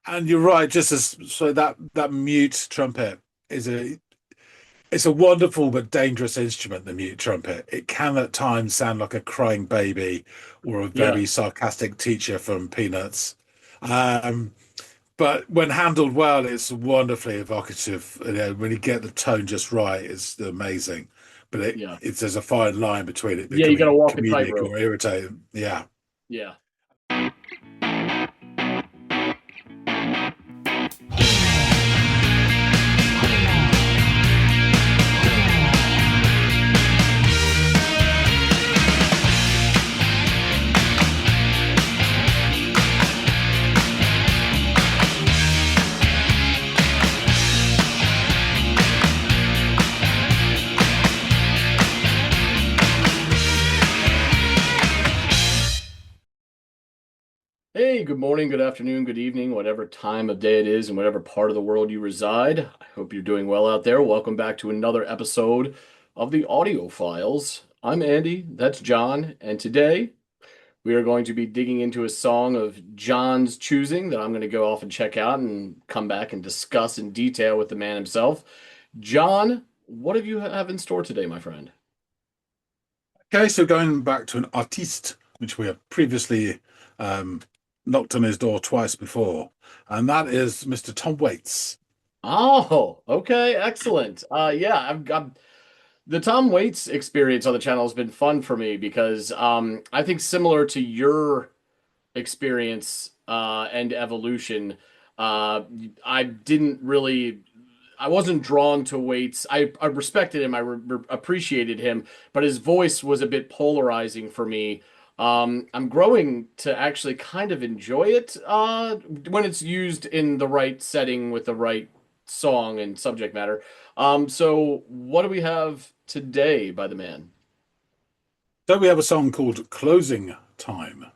And you're right, just as so that mute trumpet is a it's a wonderful but dangerous instrument, the mute trumpet. It can at times sound like a crying baby or a Yeah. very sarcastic teacher from Peanuts. Um, but when handled well, it's wonderfully evocative. You know, when you get the tone just right, it's amazing. But Yeah. there's a fine line between it Yeah, you got to becoming walk a comedic tightrope. or irritating. Yeah. Yeah. Hey, good morning, good afternoon, good evening, whatever time of day it is and whatever part of the world you reside. I hope you're doing well out there. Welcome back to another episode of the Audiophiles. I'm Andy, that's John, and today we are going to be digging into a song of John's choosing that I'm going to go off and check out and come back and discuss in detail with the man himself. John, what have you have in store today, my friend? Okay, so going back to an artiste, which we have previously um, knocked on his door twice before, and that is Mr. Tom Waits. Oh, okay, excellent. Yeah, I've the Tom Waits experience on the channel has been fun for me because I think similar to your experience and evolution, uh, I didn't really, I wasn't drawn to Waits. I respected him, appreciated him, but his voice was a bit polarizing for me. I'm growing to actually kind of enjoy it when it's used in the right setting with the right song and subject matter. So what do we have today by the man? So we have a song called Closing Time.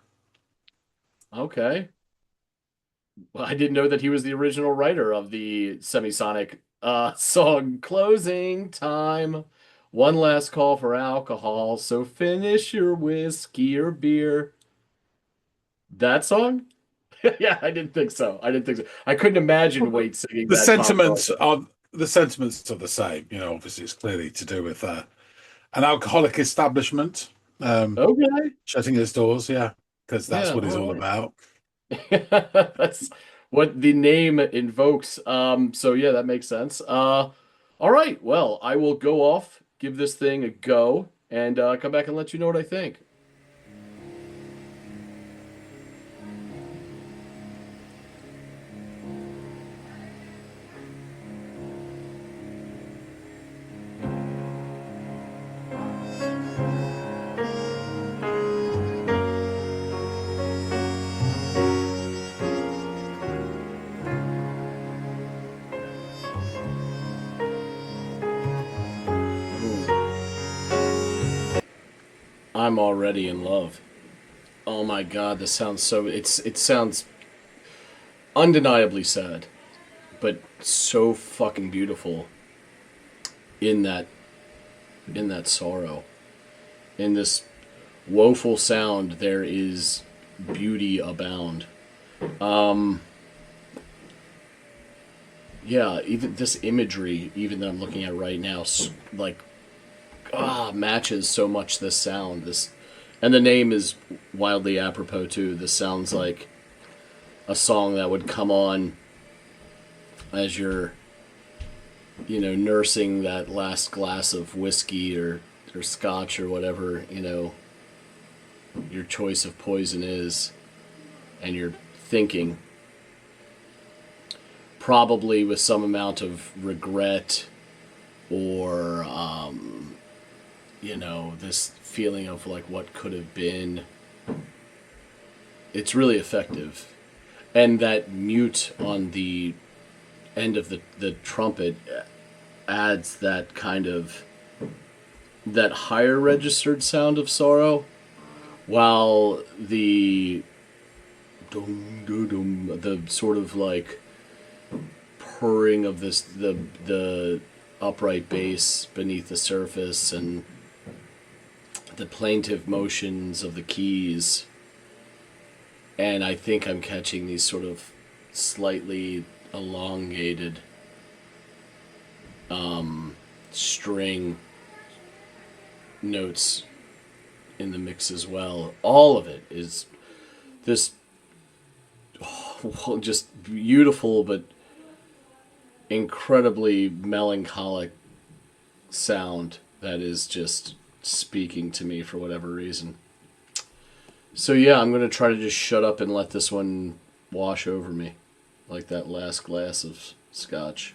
Okay. Well, I didn't know that he was the original writer of the semisonic song Closing Time. One last call for alcohol, so finish your whiskey or beer. That song? Yeah, I didn't think so. I didn't think so. I couldn't imagine Well, Wade singing The that pop song. sentiments are the sentiments are the same. You know, obviously it's clearly to do with an alcoholic establishment Okay. shutting its doors. Yeah, because that's Yeah, what it's all all right. about. That's what the name invokes. So yeah, that makes sense. All right. Well, I will go off, give this thing a go, and come back and let you know what I think. Ooh, I'm already in love. Oh my God, this sounds so. It sounds undeniably sad, but so fucking beautiful in that sorrow, in this woeful sound. There is beauty abound. Um, yeah, even this imagery, even that I'm looking at right now, like matches so much this sound. This, and the name is wildly apropos too. This sounds like a song that would come on as you're, nursing that last glass of whiskey or scotch or whatever, your choice of poison is, and you're thinking, probably with some amount of regret or, this feeling of like what could have been. It's really effective. And that mute on the end of the trumpet adds that kind of that higher registered sound of sorrow, while the dum, dum, dum, the sort of like purring of the upright bass beneath the surface and the plaintive motions of the keys. And I think I'm catching these sort of slightly elongated string notes in the mix as well. All of it is this just beautiful but incredibly melancholic sound that is just speaking to me for whatever reason. So yeah, I'm going to try to just shut up and let this one wash over me like that last glass of scotch.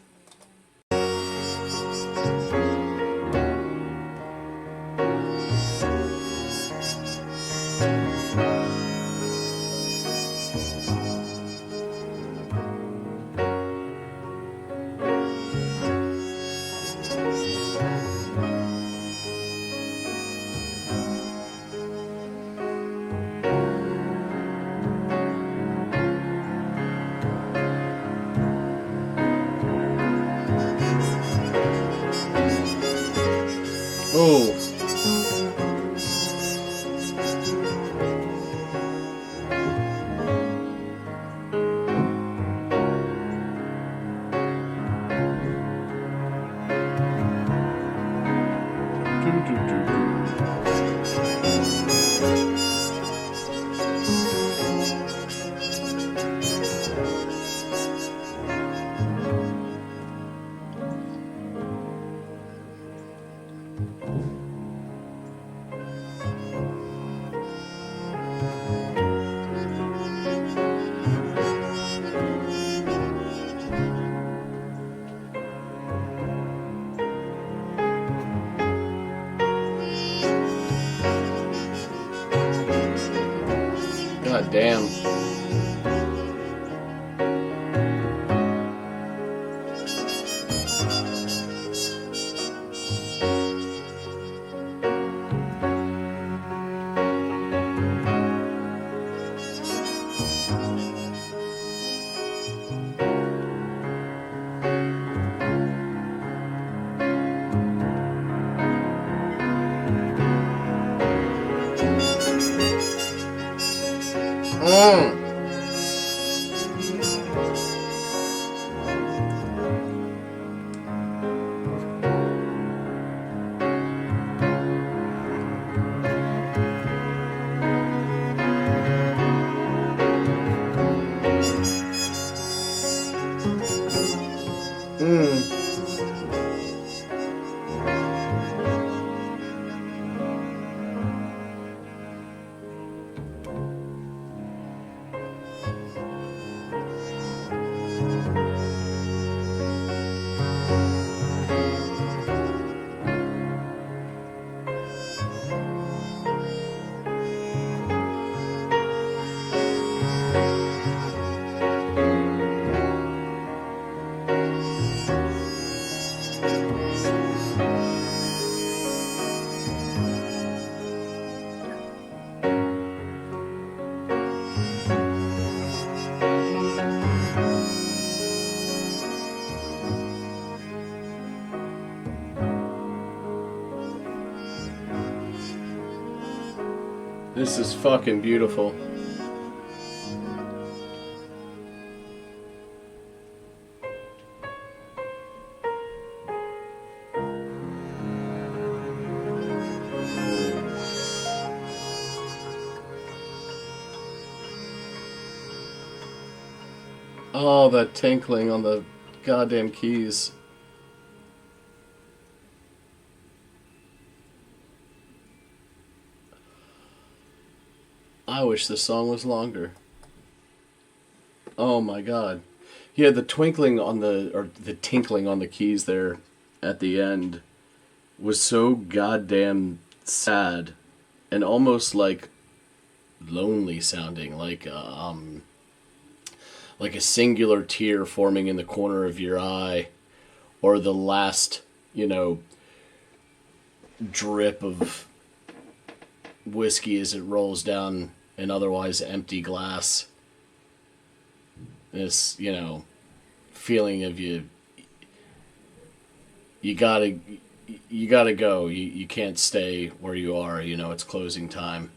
Oh, god damn. Mm. Mm. This is fucking beautiful. Oh, that tinkling on the goddamn keys. I wish this song was longer. Oh my god. Yeah, the twinkling on the tinkling on the keys there at the end was so goddamn sad and almost like lonely sounding, like a singular tear forming in the corner of your eye, or the last, drip of whiskey as it rolls down an otherwise empty glass. This, feeling of you gotta you gotta go. You can't stay where you are. It's closing time.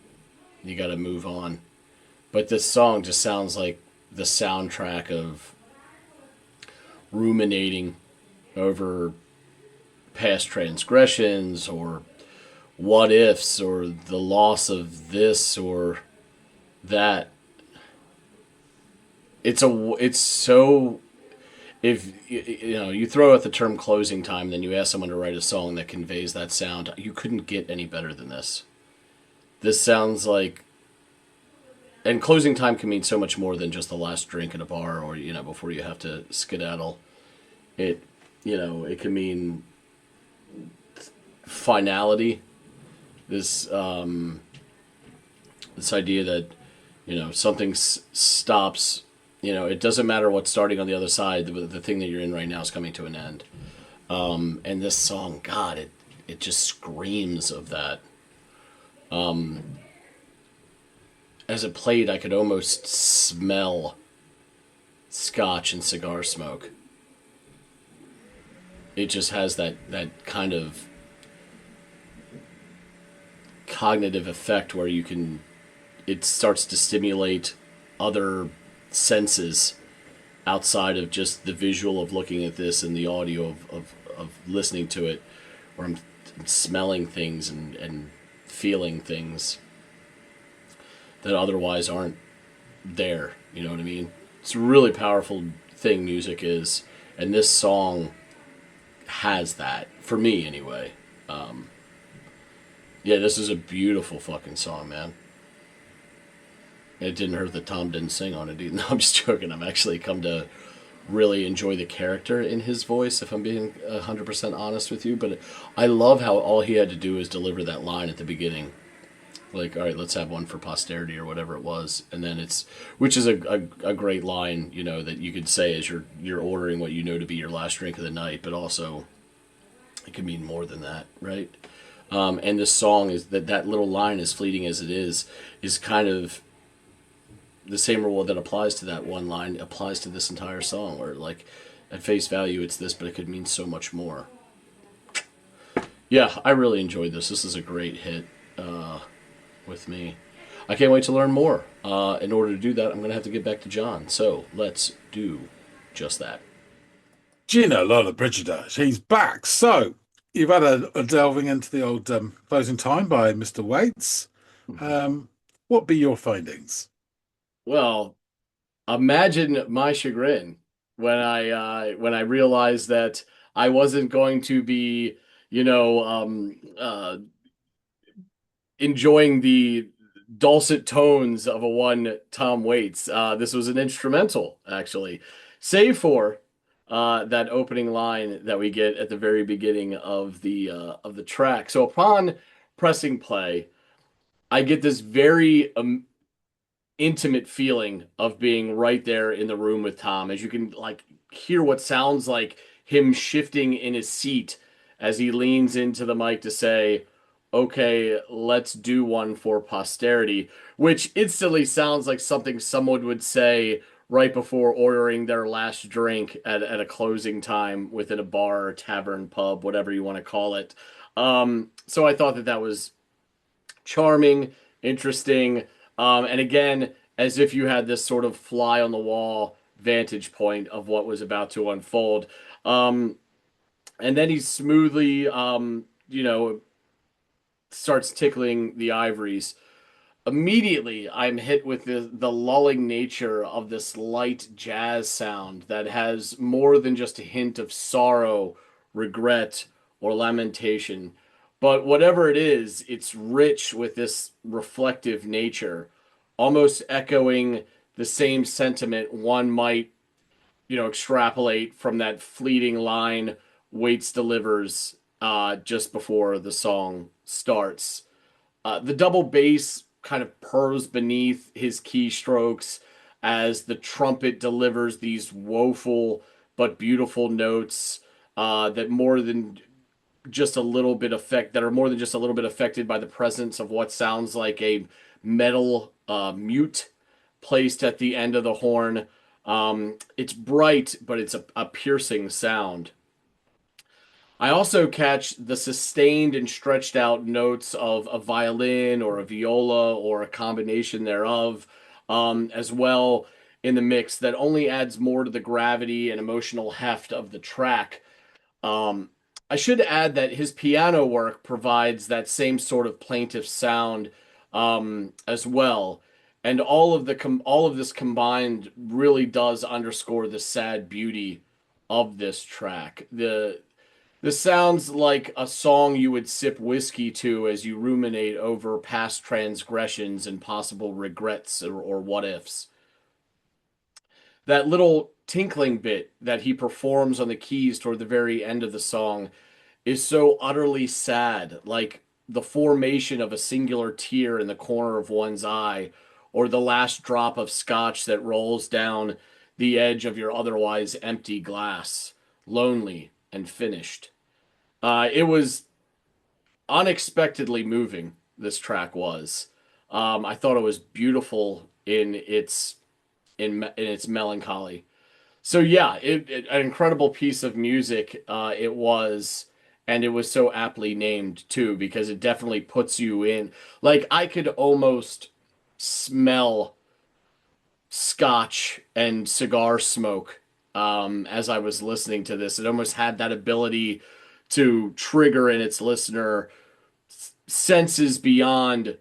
You gotta move on. But this song just sounds like the soundtrack of ruminating over past transgressions or what ifs or the loss of this or that. It's so, if you throw out the term closing time, then you ask someone to write a song that conveys that sound. You couldn't get any better than this. This sounds like, and closing time can mean so much more than just the last drink at a bar or before you have to skedaddle. It it can mean finality. This this idea that something stops. It doesn't matter what's starting on the other side. The thing that you're in right now is coming to an end. And this song, God, it just screams of that. As it played, I could almost smell scotch and cigar smoke. It just has that kind of cognitive effect where it starts to stimulate other senses outside of just the visual of looking at this and the audio of listening to it, where I'm smelling things and feeling things that otherwise aren't there. You know what I mean? It's a really powerful thing music is, and this song has that for me anyway. Yeah, this is a beautiful fucking song, man. It didn't hurt that Tom didn't sing on it either. No, I'm just joking. I've actually come to really enjoy the character in his voice, if I'm being 100% honest with you. But I love how all he had to do is deliver that line at the beginning. Like, all right, let's have one for posterity or whatever it was. And then which is a great line, that you could say as you're ordering what you know to be your last drink of the night, but also it could mean more than that, right? And this song is that little line, as fleeting as it is kind of the same rule that applies to that one line applies to this entire song, where like at face value it's this, but it could mean so much more. Yeah, I really enjoyed this. This is a great hit with me. I can't wait to learn more. In order to do that, I'm going to have to get back to John. So let's do just that. Gina Lola Brigida, she's back. So you've had a delving into the old Closing Time by Mr. Waits. What be your findings? Well, imagine my chagrin when I realized that I wasn't going to be, enjoying the dulcet tones of a one Tom Waits. This was an instrumental, actually, save for that opening line that we get at the very beginning of the track. So upon pressing play, I get this very intimate feeling of being right there in the room with Tom, as you can like hear what sounds like him shifting in his seat as he leans into the mic to say, "Okay, let's do one for posterity," which instantly sounds like something someone would say right before ordering their last drink at a closing time within a bar or tavern, pub, whatever you want to call it. So I thought that was charming, interesting, and again, as if you had this sort of fly on the wall vantage point of what was about to unfold. Um, and then he smoothly, starts tickling the ivories. Immediately, I'm hit with the lulling nature of this light jazz sound that has more than just a hint of sorrow, regret, or lamentation. But whatever it is, it's rich with this reflective nature, almost echoing the same sentiment one might, extrapolate from that fleeting line Waits delivers just before the song starts. The double bass kind of purrs beneath his keystrokes as the trumpet delivers these woeful but beautiful notes that are more than just a little bit affected by the presence of what sounds like a metal mute placed at the end of the horn. It's bright, but it's a piercing sound. I also catch the sustained and stretched out notes of a violin or a viola or a combination thereof, as well. in the mix that only adds more to the gravity and emotional heft of the track. Um, I should add that his piano work provides that same sort of plaintive sound as well, and all of this combined really does underscore the sad beauty of this track. This sounds like a song you would sip whiskey to as you ruminate over past transgressions and possible regrets or what ifs. That little tinkling bit that he performs on the keys toward the very end of the song is so utterly sad, like the formation of a singular tear in the corner of one's eye, or the last drop of scotch that rolls down the edge of your otherwise empty glass, lonely and finished. It was unexpectedly moving, this track was. I thought it was beautiful in its melancholy. So yeah, an incredible piece of music it was, and it was so aptly named too because it definitely puts you in. Like I could almost smell scotch and cigar smoke as I was listening to this. It almost had that ability to trigger in its listener senses beyond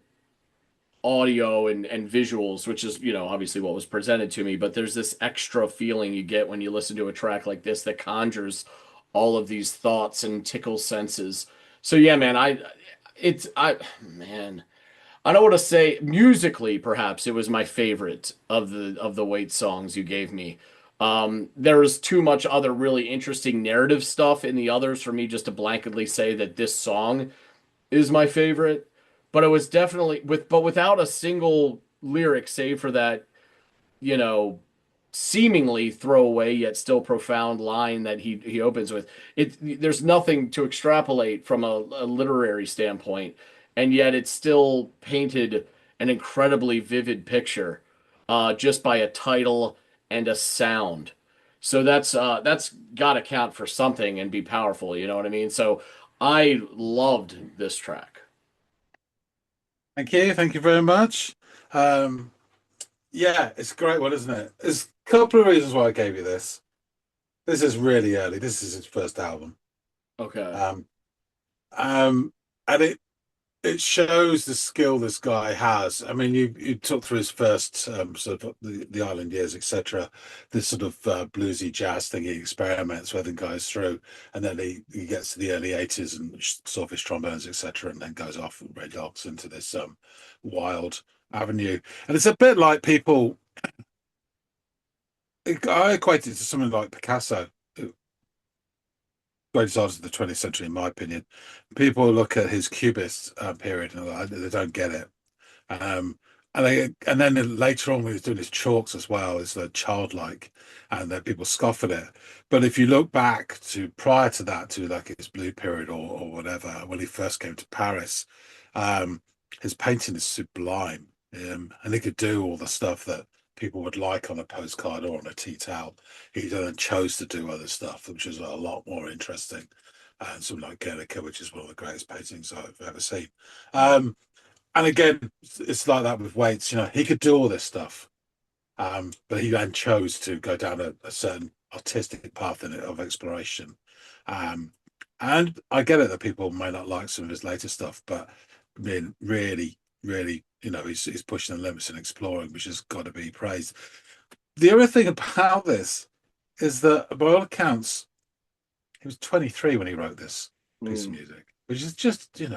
audio and visuals, which is, obviously what was presented to me, but there's this extra feeling you get when you listen to a track like this that conjures all of these thoughts and tickles senses. So yeah, man, man, I don't want to say musically, perhaps it was my favorite of the Wait songs you gave me. There was too much other really interesting narrative stuff in the others for me just to blanketly say that this song is my favorite, but it was definitely without a single lyric save for that, you know, seemingly throwaway yet still profound line that he opens with. There's nothing to extrapolate from a literary standpoint, and yet it's still painted an incredibly vivid picture just by a title and a sound. So that's got to count for something and be powerful, you know what I mean? So I loved this track. Thank you very much. Um, yeah, it's a great one, isn't it? There's a couple of reasons why I gave you this. This is really early. This is his first album. Okay. Um, and it shows the skill this guy has. I mean, you took through his first sort of the island years, etc. This sort of bluesy jazz thing he experiments with and goes through, and then he gets to the early '80s and sawfish trombones, etc., and then goes off and red rocks into this wild avenue. And it's a bit like people. I equate it to something like Picasso, greatest artist of the 20th century, in my opinion. People look at his Cubist period and they don't get it. Um, and then later on, when he's doing his chalks as well, it's childlike, and then people scoff at it. But if you look back to prior to that, to like his blue period or whatever, when he first came to Paris, um, his painting is sublime, and he could do all the stuff that people would like on a postcard or on a tea towel. He then chose to do other stuff, which is a lot more interesting. And something like Guernica, which is one of the greatest paintings I've ever seen. Um, and again, it's like that with Waits. He could do all this stuff, but he then chose to go down a certain artistic path of exploration. Um, and I get it that people may not like some of his later stuff, but I mean, really, really, he's pushing the limits and exploring, which has got to be praised. The other thing about this is that, by all accounts, he was 23 when he wrote this piece of Mm, music, which is just, it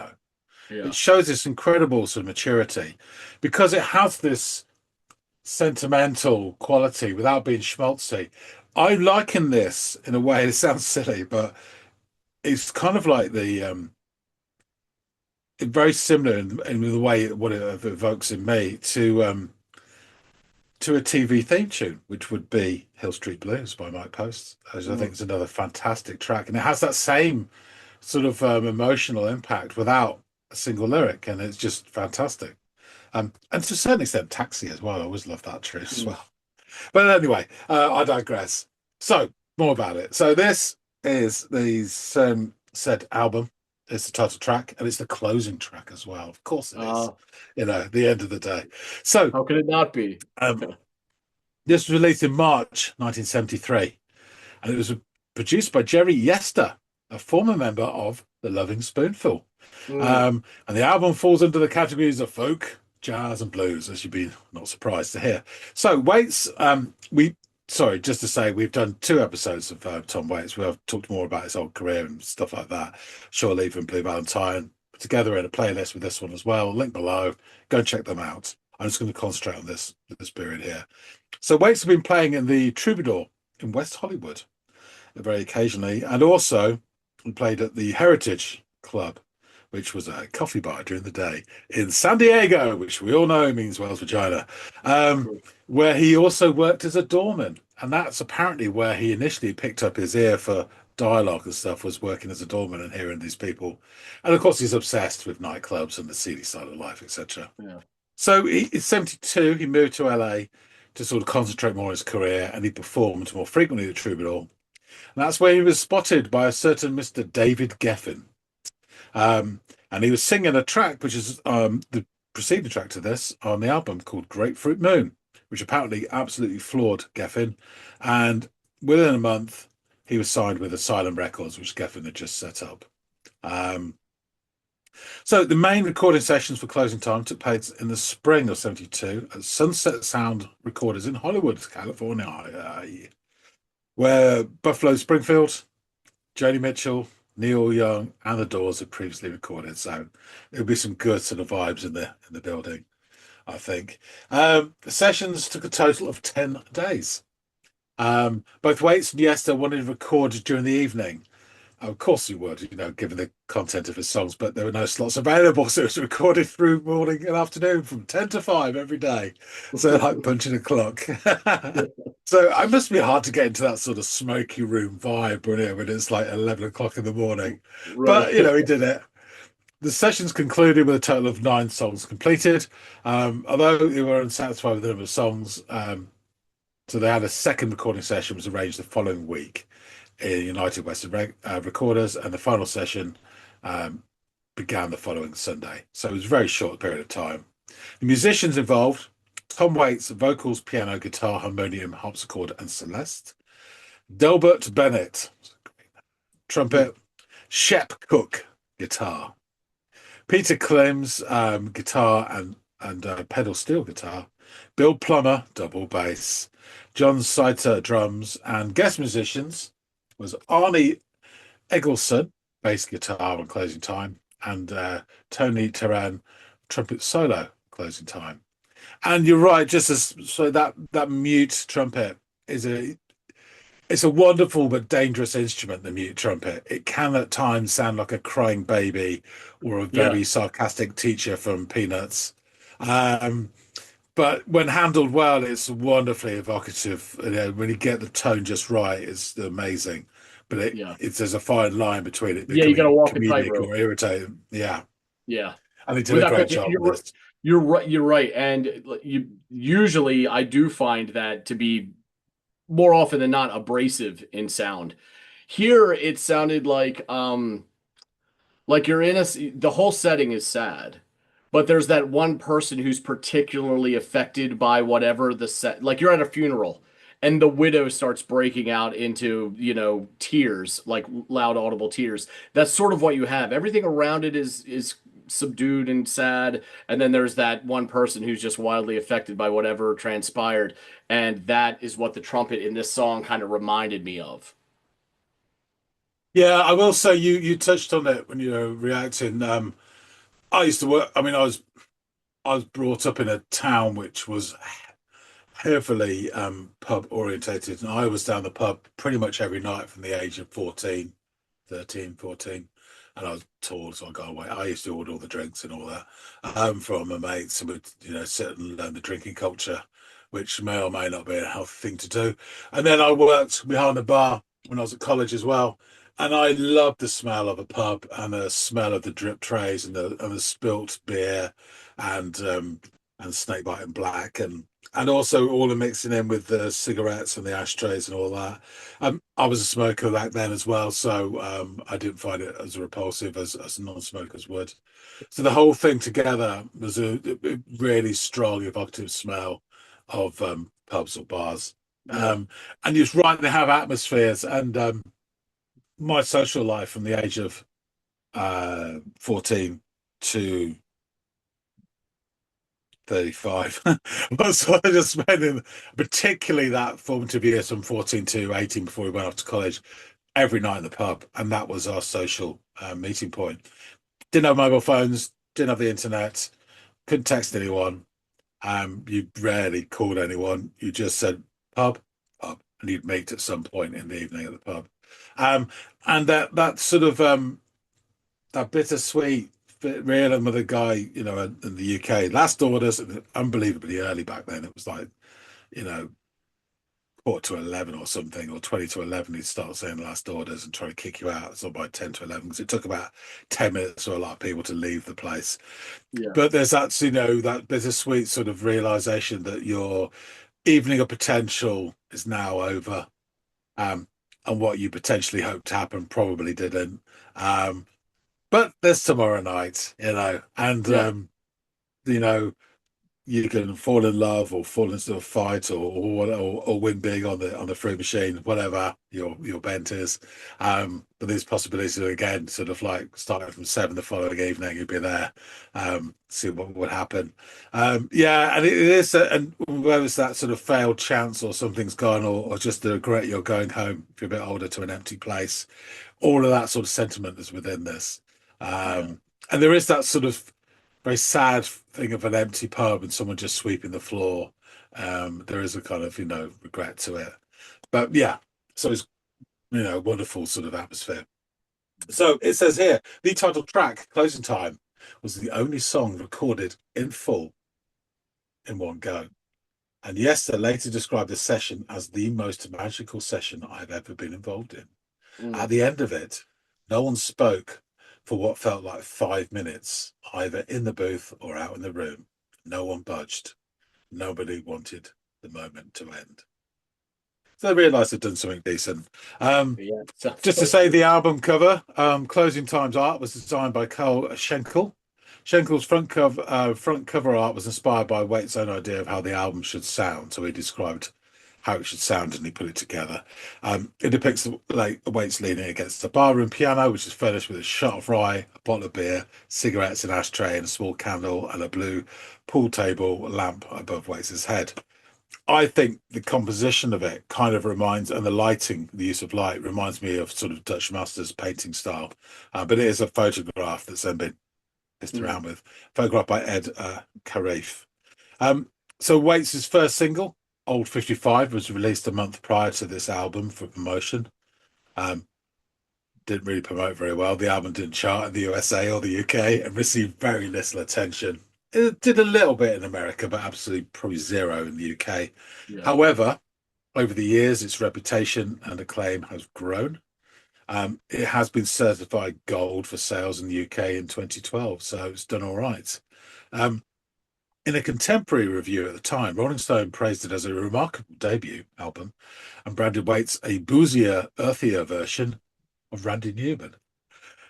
yeah. shows this incredible sort of maturity because it has this sentimental quality without being schmaltzy. I liken this in a way, it sounds silly, but it's kind of like very similar in the way what it evokes in me to a TV theme tune, which would be Hill Street Blues by Mike Post, as I think Mm. is another fantastic track. And it has that same sort of emotional impact without a single lyric, and it's just fantastic. And to a certain extent, Taxi as well. I always love that tune as Mm. well. But anyway, I digress. So more about it. So this is the said album. It's the title track, and it's the closing track as well. Of course, it is. Uh, The end of the day. So how could it not be? um, This was released in March 1973, and it was produced by Jerry Yester, a former member of the Loving Spoonful. Mm, And the album falls under the categories of folk, jazz, and blues, as you'd be not surprised to hear. So Waits, sorry, just to say, we've done 2 episodes of Tom Waits. We've talked more about his old career and stuff like that. Shore Leave and Blue Valentine, put together in a playlist with this one as well. Link below. Go and check them out. I'm just going to concentrate on this period here. So Waits have been playing in the Troubadour in West Hollywood very occasionally, and also he played at the Heritage Club, which was a coffee bar during the day in San Diego, which we all know means Whale's vagina, um, true. where he also worked as a doorman. And that's apparently where he initially picked up his ear for dialogue and stuff, was working as a doorman and hearing these people. And of course, he's obsessed with nightclubs and the seedy side of life, etc. Yeah. So in 72, he moved to LA to sort of concentrate more on his career, and he performed more frequently at Troubadour. And that's where he was spotted by a certain Mr. David Geffen. And he was singing a track which is the preceding track to this on the album called Grapefruit Moon, which apparently absolutely floored Geffen. And within a month, he was signed with Asylum Records, which Geffen had just set up. Um, so the main recording sessions for Closing Time took place in the spring of 72 at Sunset Sound Recorders in Hollywood, California, where Buffalo Springfield, Joni Mitchell, Neil Young, and the Doors had previously recorded. So there'll be some good sort of vibes in the building, I think. The sessions took a total of 10 days. Both Waits and Yester wanted to record during the evening. Of course you would, given the content of his songs, but there were no slots available, so it was recorded through morning and afternoon from 10 to 5 every day. So like punching a clock. So it must be hard to get into that sort of smoky room vibe when it's like 11 o'clock in the morning. Right. But, he did it. The sessions concluded with a total of 9 songs completed. Although they were unsatisfied with the number of songs, so they had a second recording session was arranged the following week in United Western Recorders, and the final session began the following Sunday. So it was a very short period of time. The musicians involved: Tom Waits, vocals, piano, guitar, harmonium, harpsichord, and celeste; Delbert Bennett, trumpet; Shep Cook, guitar; Peter Clems, guitar and pedal steel guitar; Bill Plummer, double bass; John Saiter, drums; and guest musicians was Arnie Eggleston, bass guitar on Closing Time, and Tony Terran, trumpet solo, Closing Time. And you're right, so that mute trumpet is it's a wonderful but dangerous instrument, the mute trumpet. It can at times sound like a crying baby or a Yeah. very sarcastic teacher from Peanuts. Um, but when handled well, it's wonderfully evocative. When you get the tone just right, it's amazing. But Yeah. there's a fine line between it Yeah. You got to becoming walk a comedic tightrope. or irritating. Yeah, Yeah. and they did a Without great question, job with this. you're right. You're right. And you usually I do find that to be more often than not abrasive in sound. Here it sounded like you're in the whole setting is sad, but there's that one person who's particularly affected by whatever the set, like you're at a funeral and the widow starts breaking out into, tears, like loud audible tears. That's sort of what you have. Everything around it is subdued and sad, and then there's that one person who's just wildly affected by whatever transpired, and that is what the trumpet in this song kind of reminded me of. Yeah, I will say you touched on it when you were reacting. I used to work. I mean, I was brought up in a town which was heavily pub orientated, and I was down the pub pretty much every night from the age of 14, 13, 14. And I was tall, so I got away. I used to order all the drinks and all that from my mates, and would sit and learn the drinking culture, which may or may not be a healthy thing to do. And then I worked behind the bar when I was at college as well, and I loved the smell of a pub and the smell of the drip trays and the spilt beer and snakebite and black and also all the mixing in with the cigarettes and the ashtrays and all that. I was a smoker back then as well, so I didn't find it as repulsive as non-smokers would. So the whole thing together was a really strong, evocative smell of pubs or bars. Yeah. And you're right, they have atmospheres. And my social life from the age of 14 to 35 was sort of just spending, particularly that formative years from 14 to 18 before we went off to college, every night in the pub. And that was our social meeting point. Didn't have mobile phones, didn't have the internet, couldn't text anyone. You rarely called anyone. You just said pub, pub, and you'd meet at some point in the evening at the pub. Um, and that sort of that bittersweet realism with a guy, in the UK. Last orders, unbelievably early back then. It was like, you know, quarter to 11 or something, or 20 to 11. He'd start saying last orders and try to kick you out. So by 10 to 11, because it took about 10 minutes for a lot of people to leave the place. Yeah. But there's that bittersweet sort of realization that your evening of potential is now over. Um, and what you potentially hoped to happen probably didn't. But there's tomorrow night, and Yeah. you know, you can fall in love or fall into a fight or win big on the free machine, whatever your bent is. But there's possibilities again, sort of like starting from 7 the following evening, you'd be there, see what would happen. Yeah, and it is, and whether it's that sort of failed chance or something's gone, or just the regret you're going home if you're a bit older to an empty place, all of that sort of sentiment is within this. Yeah. And there is that sort of very sad thing of an empty pub and someone just sweeping the floor. There is a kind of, regret to it. But yeah, so it's, wonderful sort of atmosphere. So it says here, the title track, Closing Time, was the only song recorded in full in one go. And Yester later described the session as the most magical session I've ever been involved in. At Mm. the end of it, no one spoke for what felt like 5 minutes, either in the booth or out in the room. No one budged. Nobody wanted the moment to end. So they realised they'd done something decent. Yeah. Sounds Just to like say, it. the album cover, Closing Times art, was designed by Carl Schenkel. Schenkel's front cover art was inspired by Waite's own idea of how the album should sound. So he described how it should sound and he put it together. It depicts like Waite's leaning against a barroom piano, which is furnished with a shot of rye, a bottle of beer, cigarettes, an ashtray, and a small candle, and a blue pool table lamp above Waite's head. I think the composition of it kind of reminds, and the lighting, the use of light, reminds me of sort of Dutch masters painting style. But it is a photograph that's then been pissed Mm. around with, photographed by Ed Carif. Um, so Waits' first single, Old 55, was released a month prior to this album for promotion. Um, didn't really promote very well. The album didn't chart in the USA or the UK and received very little attention. It did a little bit in America, but absolutely probably zero in the UK. Yeah. However, over the years, its reputation and acclaim has grown. It has been certified gold for sales in the UK in 2012, so it's done all right. Um, in a contemporary review at the time, Rolling Stone praised it as a remarkable debut album and branded Waits a boozier, earthier version of Randy Newman,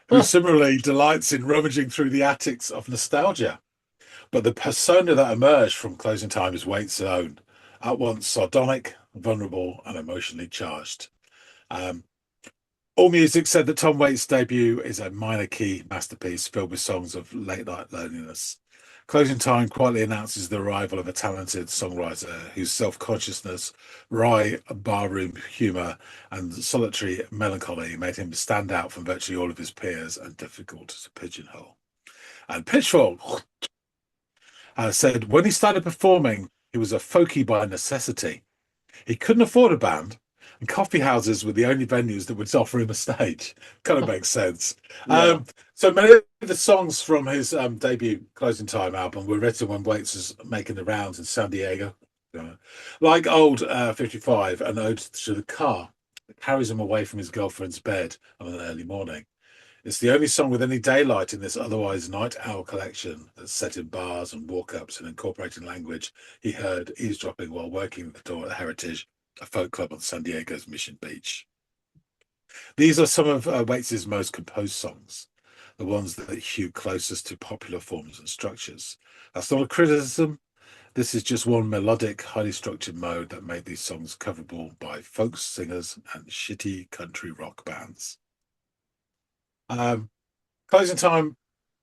who Huh. similarly delights in rummaging through the attics of nostalgia. But the persona that emerged from Closing Time is Waits' own, at once sardonic, vulnerable, and emotionally charged. Um, AllMusic said that Tom Waits' debut is a minor key masterpiece filled with songs of late night loneliness. Closing Time quietly announces the arrival of a talented songwriter whose self consciousness, wry barroom humour, and solitary melancholy made him stand out from virtually all of his peers and difficult to pigeonhole. And Pitchfork said when he started performing, he was a folkie by necessity. He couldn't afford a band, and coffee houses were the only venues that would offer him a stage. Kind of makes sense. Yeah. So many of the songs from his debut Closing Time album were written when Waits was making the rounds in San Diego. Like Old 55, an ode to the car that carries him away from his girlfriend's bed on an early morning. It's the only song with any daylight in this otherwise night owl collection that's set in bars and walk-ups and incorporating language he heard eavesdropping while working at the door at Heritage, a folk club on San Diego's Mission Beach. These are some of Waits's most composed songs, the ones that hew closest to popular forms and structures. That's not a criticism. This is just one melodic, highly structured mode that made these songs coverable by folk singers and shitty country rock bands. Um, Closing Time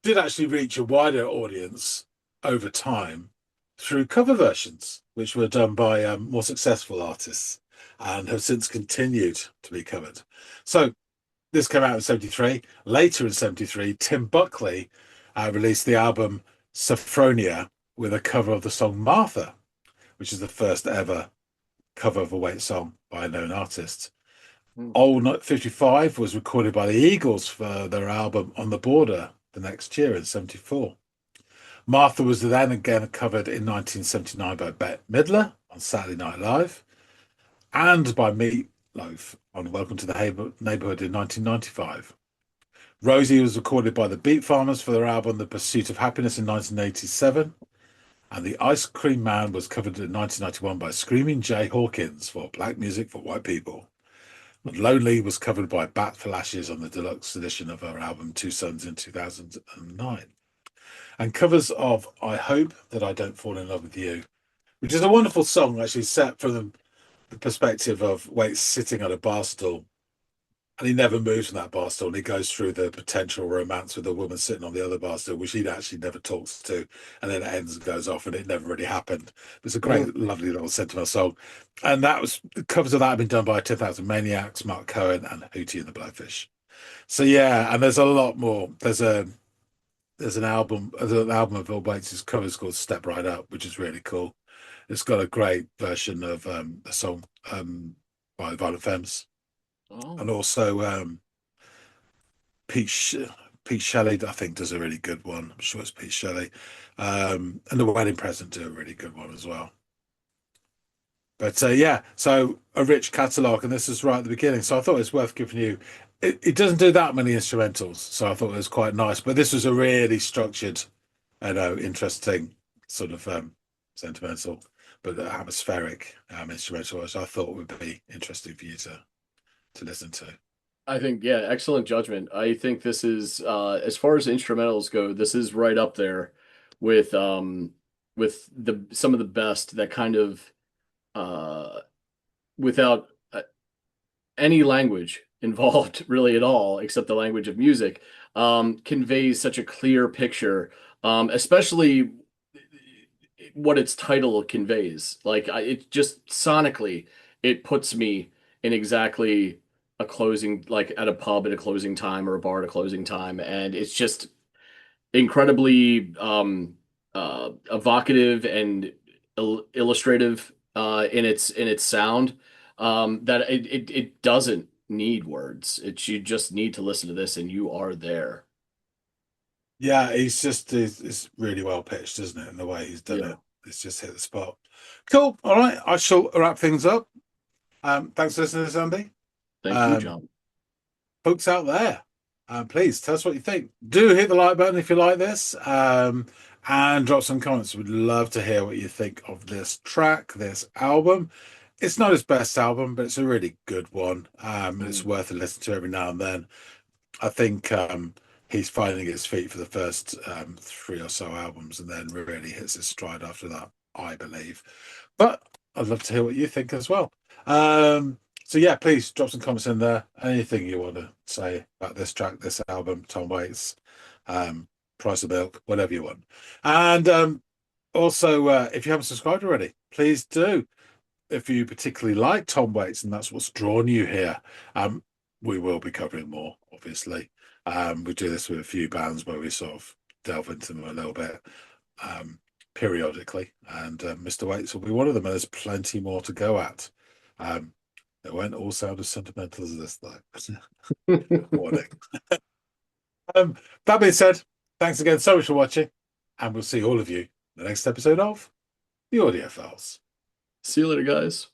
did actually reach a wider audience over time through cover versions, which were done by more successful artists and have since continued to be covered. So this came out in 73. Later in 73, Tim Buckley released the album Sophronia with a cover of the song Martha, which is the first ever cover of a Wait song by a known artist. Hmm. Old 55 was recorded by the Eagles for their album On the Border the next year in 74. Martha was then again covered in 1979 by Bette Midler on Saturday Night Live and by Meatloaf on Welcome to the Neighborhood in 1995. Rosie was recorded by the Beat Farmers for their album The Pursuit of Happiness in 1987. And The Ice Cream Man was covered in 1991 by Screaming Jay Hawkins for Black Music for White People. And Lonely was covered by Bat for Lashes on the deluxe edition of her album Two Sons in 2009. And covers of I Hope That I Don't Fall in Love with You, which is a wonderful song actually set from the perspective of Waits sitting on a bar stool. And he never moves from that bar stool. And he goes through the potential romance with a woman sitting on the other bar stool, which he actually never talks to. And then it ends and goes off, and it never really happened. It's a Hmm. great, lovely little sentimental song. And that was the covers of that have been done by 10,000 Maniacs, Mark Cohen, and Hootie and the Blowfish. So yeah, and there's a lot more. There's an album of Bill Waits' covers called Step Right Up, which is really cool. It's got a great version of a song by Violent Femmes, Oh, and also Pete Sh- Pete Shelley, I think, does a really good one. I'm sure it's Pete Shelley, and the Wedding Present do a really good one as well. But yeah, so a rich catalogue, and this is right at the beginning. So I thought it's worth giving you. It doesn't do that many instrumentals, so I thought it was quite nice. But this was a really structured, interesting sort of sentimental, but atmospheric instrumental, which I thought would be interesting for you to listen to. I think, yeah, excellent judgment. I think this is as far as instrumentals go, this is right up there with the some of the best that kind of uh without any language involved really at all except the language of music conveys such a clear picture, especially what its title conveys. Like it just sonically, it puts me in exactly a closing, like at a pub at a closing time or a bar at a closing time, and it's just incredibly evocative and illustrative in its sound. That it doesn't need words. It's you just need to listen to this and you are there. Yeah, it's really well pitched, isn't it? In the way he's done Yeah. it, it's just hit the spot. Cool. All right, I shall wrap things up. Thanks for listening to this, Andy. Thank you, Um, John. Folks out there, please tell us what you think. Do hit the like button if you like this, and drop some comments. We'd love to hear what you think of this track, this album. It's not his best album, but it's a really good one. And it's Mm. worth a listen to every now and then. I think he's finding his feet for the first three or so albums, and then really hits his stride after that, I believe. But I'd love to hear what you think as well. So yeah, please drop some comments in there. Anything you want to say about this track, this album, Tom Waits, um, Price of Milk, whatever you want. And also, if you haven't subscribed already, please do. If you particularly like Tom Waits and that's what's drawn you here, we will be covering more, obviously. We do this with a few bands where we sort of delve into them a little bit periodically, and Mr. Waits will be one of them, and there's plenty more to go at. It won't all sound as sentimental as this, though. Warning. Um, that being said, thanks again so much for watching, and we'll see all of you in the next episode of The Audiophiles. See you later, guys.